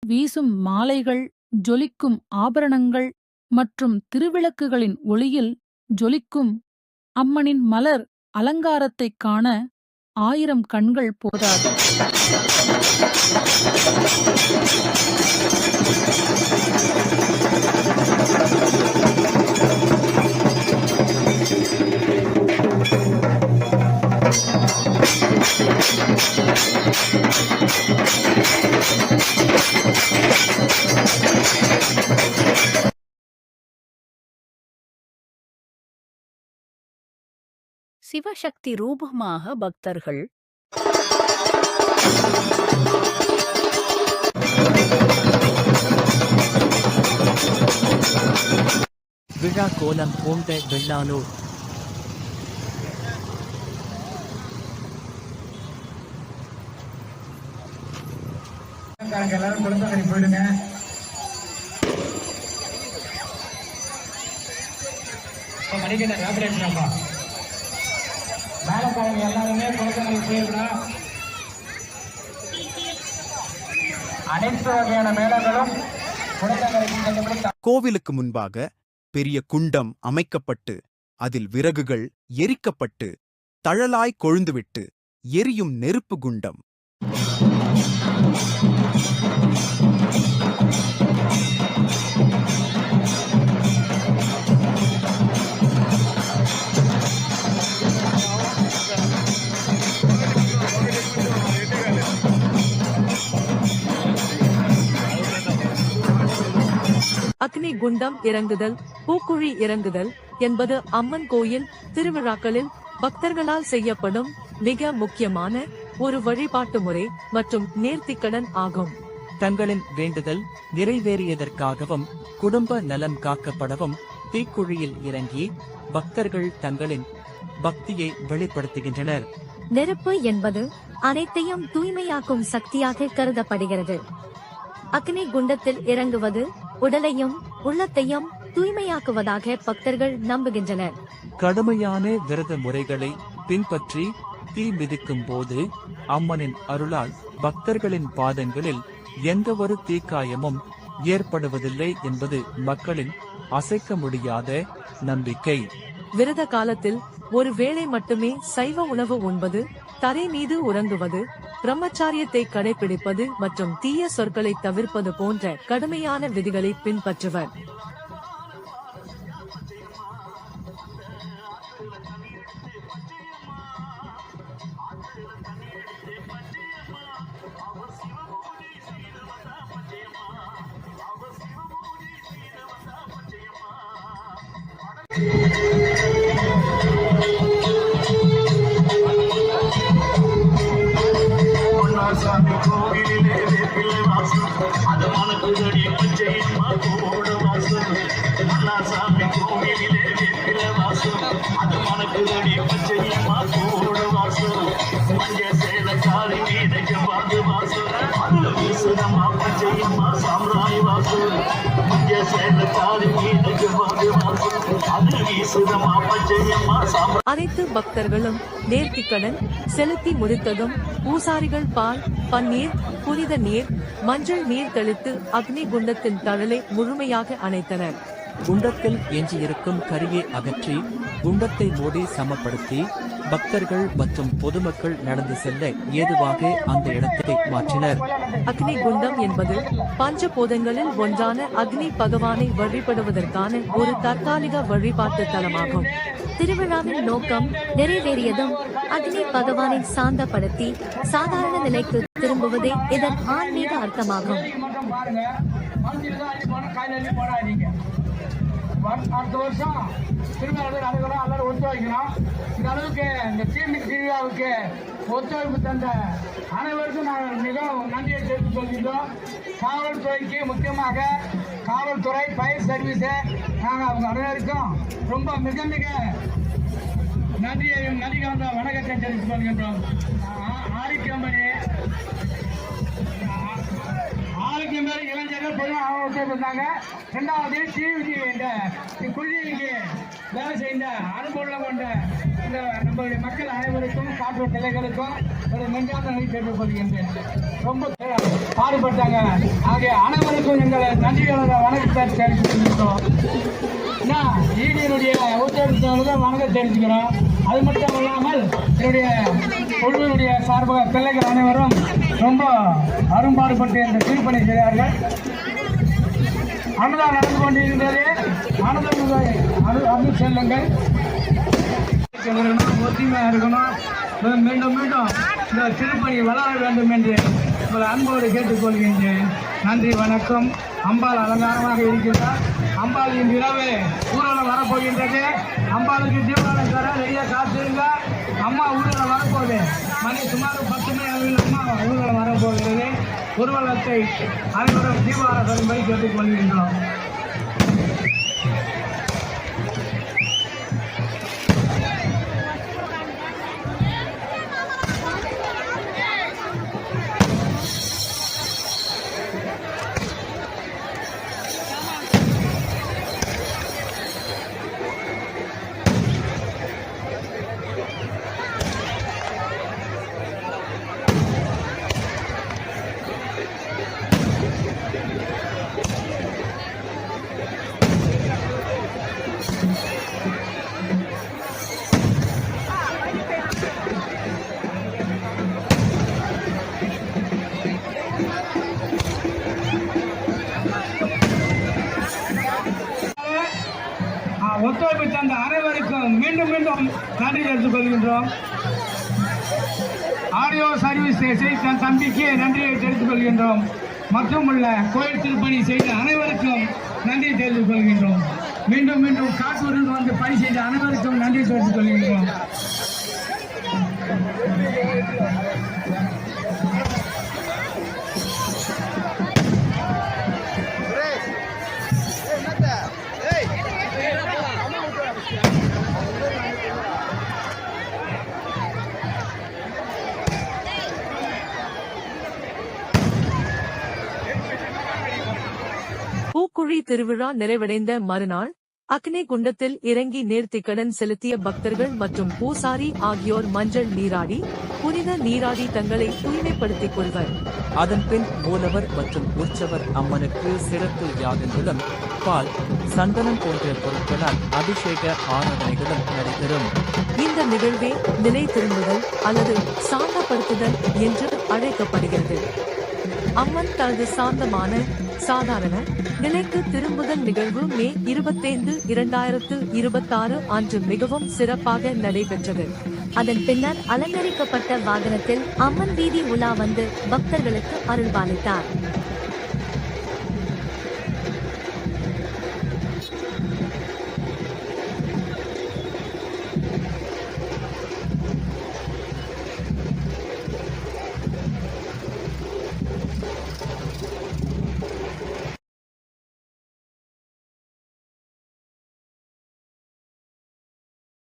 வீசும் மாலைகள், ஜொலிக்கும் ஆபரணங்கள் மற்றும் திருவிளக்குகளின் ஒளியில் ஜொலிக்கும் அம்மனின் மலர் அலங்காரத்தைக் காண 1000 கண்கள் போதாது. சிவசக்தி ரூபமாக பக்தர்கள் விழா கோலம் பூண்ட வெள்ளானூர். எல்லாரும் குழந்தை போயிடுங்க. மணிக்கண்ட ராபரேஷன்ப்பா மேலக்காரங்க எல்லாருமே குழந்தைங்களுக்கு போயிடணும். அனைத்து வகையான மேளங்களும் குழந்தைங்களுக்கு. கோவிலுக்கு முன்பாக பெரிய குண்டம் அமைக்கப்பட்டு அதில் விறகுகள் எரிக்கப்பட்டு தழலாய் கொழுந்துவிட்டு எரியும் நெருப்பு குண்டம். அக்னி குண்டம் இறங்குதல், பூக்குழி இறங்குதல் என்பது அம்மன் கோயில் திருவிழாக்களில் பக்தர்களால் செய்யப்படும் மிக முக்கியமான ஒரு வழிபாட்டு முறை மற்றும் நேர்த்திக்கடன் ஆகும். தங்களின் வேண்டுதல் நிறைவேறியதற்காகவும் குடும்ப நலம் காக்கப்படவும் தீக்குழியில் இறங்கி பக்தர்கள் தங்களின் பக்தியை வெளிப்படுத்துகின்றனர். நெருப்பு என்பது அனைத்தையும் தூய்மையாக்கும் சக்தியாக கருதப்படுகிறது. அக்னி குண்டத்தில் இறங்குவது உடலையும் உள்ளத்தையும் தூய்மையாக்குவதாக பக்தர்கள் நம்புகின்றனர். கடுமையான விரத முறைகளை பின்பற்றி தீ மிதிக்கும் போது அம்மனின் அருளால் பக்தர்களின் பாதங்களில் எந்த ஒரு தீக்காயமும் ஏற்படுவதில்லை என்பது மக்களின் அசைக்க முடியாத நம்பிக்கை. விரத காலத்தில் ஒரு வேளை மட்டுமே சைவ உணவு உண்பது, தரை மீது உறங்குவது, பிரம்மச்சாரியத்தை கடைபிடிப்பது மற்றும் தீய சொற்களை தவிர்ப்பது போன்ற கடுமையான விதிகளை பின்பற்றுவர். சாமி கோவிலே வேப்பிலை வாசம் அது மணக்குதடி பச்சையம்மா கூட வாசம். சாமி கோவிலே வேப்பிலை வாசம் அது மணக்குதடி பச்சையம்மா கூட வாசம். மஞ்ச சேல காரி மீனைக்கு வாங்க வாசம் அது வீசுதம்மா பச்சையம்மா சாம்ராய் வாசம். மஞ்ச சேல காரி மீனைக்கு வாங்க வாசம் அது வீசுதம்மா பச்சையம்மா சாம்ராய். அனைத்து பக்தர்களும் நேர்த்திக்கடன் செலுத்தி முடித்ததும் பூசாரிகள் பால், பன்னீர், புனித நீர், மஞ்சள் நீர் தெளித்து அக்னி குண்டத்தின் தழலை முழுமையாக அணைத்தனர். குண்டத்தில் எஞ்சியிருக்கும் கரியை அகற்றி குண்டத்தை மூடி சமப்படுத்தி பக்தர்கள் மற்றும் பொதுமக்கள் நடந்து செல்ல ஏதுவாக அந்த இடத்தை மாற்றினர். அக்னி குண்டம் என்பது பஞ்சபூதங்களில் ஒன்றான அக்னி பகவானை வழிபடுவதற்கான ஒரு தற்காலிக வழிபாட்டு தலமாகும். திருவிழாவின் நோக்கம் நிறைவேறியதும் அக்னி பகவானை சாந்தப்படுத்தி சாதாரண நிலைக்கு திரும்புவதே இதன் ஆன்மீக அர்த்தமாகும். அடுத்த வருஷம் திருவிழா நடைபெறும். எல்லாரும் ஒத்துழைக்கணும். இந்த அளவுக்கு இந்த திருவிழாவுக்கு ஒத்துழைப்பு தந்த அனைவருக்கும் நாங்கள் மிகவும் நன்றியை தெரிவித்துக் கொள்கின்றோம். காவல்துறைக்கு முக்கியமாக காவல்துறை ஃபயர் சர்வீஸை நாங்கள் அவங்க அனைவருக்கும் ரொம்ப மிக மிக நன்றியையும் நன்றி கலந்த வணக்கத்தை தெரிவித்துக் கொள்கின்றோம். ஆதிக்கம்பனி இளைஞர்கள் பொதுவாக இருந்தாங்க. இரண்டாவது டிவிஜி என்ற குழுவிக்கு வேலை செய்த அனுபவம் கொண்ட இந்த நம்மளுடைய மக்கள் அனைவருக்கும் காற்று பிள்ளைகளுக்கும் ஒரு நெஞ்சார்ந்த நன்றி தெரிவித்துக் கொள்கின்றேன். ரொம்ப பாடுபட்டாங்க. ஆகிய அனைவருக்கும் எங்களை நன்றிகளை வணக்கத்தை தெரிவித்துக் கொள்கின்றோம். ஈடியினுடைய ஒத்துழைப்பு வணக்கம் தெரிவிச்சுக்கிறோம். அது மட்டும் இல்லாமல் என்னுடைய குழுவினுடைய சார்பாக பிள்ளைகள் அனைவரும் ரொம்ப அரும்பாடுபட்டு இந்த திருப்பணி செய்தார்கள். அனுதான் நடந்து கொண்டிருந்தது. அனு செல்லுங்கள், ஒத்துமையாக இருக்கணும். மீண்டும் மீண்டும் இந்த திருப்பணி வளர வேண்டும் என்று உங்களை அன்போடு கேட்டுக்கொள்கின்றேன். நன்றி, வணக்கம். அம்பாள் அலங்காரமாக இருக்கிறார். அம்பாள் இந்த இரவு ஊர்வலம் வரப்போகின்றது. அம்பாளுக்கு தீபாவளி தர நிறைய காத்திருங்க. அம்மா ஊர்வலம் வரப்போகுது. மணி சுமார் 10 மணி அளவில் அம்மா ஊர்வலம் வரப்போகிறது. ஊர்வலத்தை அனைவரும் தீபாவளி வரும்படி கேட்டுக்கொள்கின்றோம். ஒத்துழைப்பு தந்த அனைவருக்கும் மீண்டும் மீண்டும் நன்றி தெரிவித்துக் கொள்கின்றோம். ஆடியோ சர்வீஸ் செய்த தம்பிக்கு நன்றியை தெரிவித்துக் கொள்கின்றோம். மற்றும் உள்ள கோயில் திருப்பணி செய்த அனைவருக்கும் நன்றி தெரிவித்துக் கொள்கின்றோம். மீண்டும் மீண்டும் காட்டூரில் வந்து பணி செய்த அனைவருக்கும் நன்றி தெரிவித்துக் கொள்கின்றோம். பூக்குழி திருவிழா நிறைவடைந்த மறுநாள் அக்னி குண்டத்தில் இறங்கி நேர்த்திக்கடன் செலுத்திய பக்தர்கள் மற்றும் பூசாரி ஆகியோர் மஞ்சள் நீராடி புனித நீராடி தங்களை தூய்மைப்படுத்திக் கொள்வர். அதன்பின் மூலவர் மற்றும் உற்சவர் அம்மனுக்கு சிறப்பு யாகங்களும் பால், சந்தனம் போன்ற பொருட்களால் அபிஷேக ஆராதனைகளும் நடைபெறும். இந்த நிகழ்வே நிலை திரும்புதல் அல்லது சாந்தப்படுத்துதல் என்று அழைக்கப்படுகிறது. அம்மன் தனது சாந்தமான சாதாரண நிலைக்கு திரும்புதல் நிகழ்வு மே 25, 2026 அன்று மிகவும் சிறப்பாக நடைபெற்றது. அதன் பின்னர் அலங்கரிக்கப்பட்ட வாகனத்தில் அம்மன் வீதி உலா வந்து பக்தர்களுக்கு அருள்பாலித்தார்.